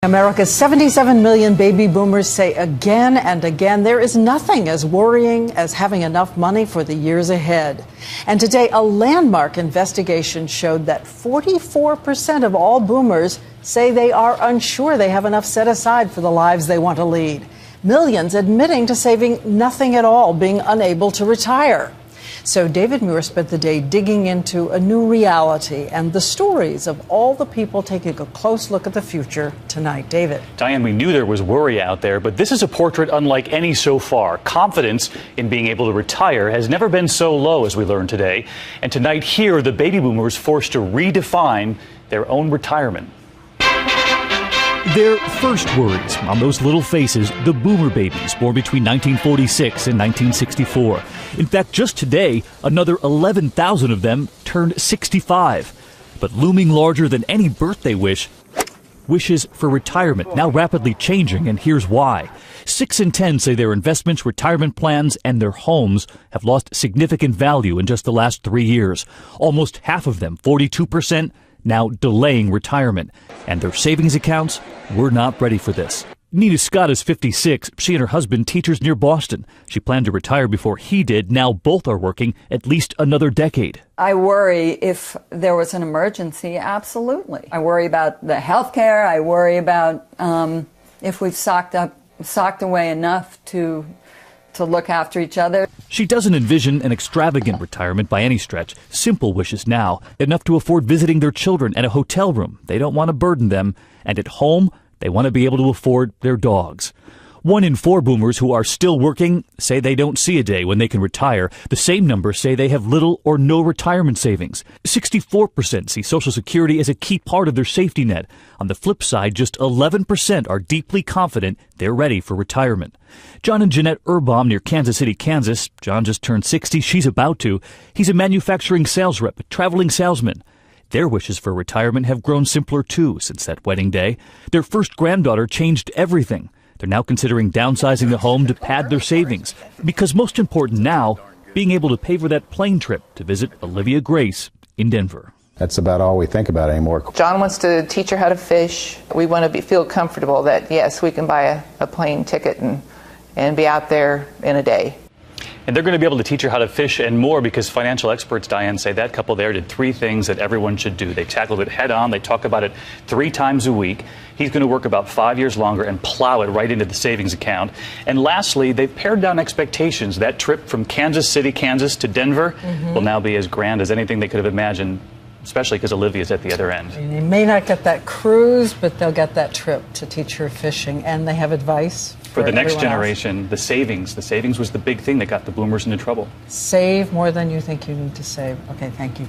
America's 77 million baby boomers say again and again there is nothing as worrying as having enough money for the years ahead. And today, a landmark investigation showed that 44% of all boomers say they are unsure they have enough set aside for the lives they want to lead. Millions admitting to saving nothing at all, being unable to retire. So David Muir spent the day digging into a new reality and the stories of all the people taking a close look at the future tonight. David. Diane, we knew there was worry out there, but this is a portrait unlike any so far. Confidence in being able to retire has never been so low, as we learned today. And tonight, here are the baby boomers forced to redefine their own retirement. Their first worries on those little faces, the boomer babies born between 1946 and 1964. In fact, just today, another 11,000 of them turned 65. But looming larger than any birthday wish, wishes for retirement, now rapidly changing, and here's why. 6 in 10 say their investments, retirement plans, and their homes have lost significant value in just the last 3 years. Almost half of them, 42%, now delaying retirement. And their savings accounts were not ready for this. Nina Scott is 56. She and her husband, teachers near Boston. She planned to retire before he did. Now both are working at least another decade. I worry if there was an emergency, absolutely. I worry about the health care. I worry about if we've socked away enough to look after each other. She doesn't envision an extravagant retirement by any stretch. Simple wishes now, enough to afford visiting their children at a hotel room. They don't want to burden them. And at home, they want to be able to afford their dogs. 1 in 4 boomers who are still working say they don't see a day when they can retire. The same number say they have little or no retirement savings. 64% see Social Security as a key part of their safety net. On the flip side, just 11% are deeply confident they're ready for retirement. John and Jeanette Urbaum near Kansas City, Kansas. John just turned 60. She's about to. He's a manufacturing sales rep, a traveling salesman. Their wishes for retirement have grown simpler, too, since that wedding day. Their first granddaughter changed everything. They're now considering downsizing the home to pad their savings. Because most important now, being able to pay for that plane trip to visit Olivia Grace in Denver. That's about all we think about anymore. John wants to teach her how to fish. We want to feel comfortable that, yes, we can buy a plane ticket and be out there in a day. And they're going to be able to teach her how to fish and more because financial experts, Diane, say that couple there did 3 things that everyone should do. They tackled it head on. They talk about it 3 times a week. He's going to work about 5 years longer and plow it right into the savings account. And lastly, they've pared down expectations. That trip from Kansas City, Kansas to Denver will now be as grand as anything they could have imagined, especially because Olivia's at the other end. They may not get that cruise, but they'll get that trip to teach her fishing. And they have advice for the next generation. The savings was the big thing that got the boomers into trouble. Save more than you think you need to save. Okay, thank you.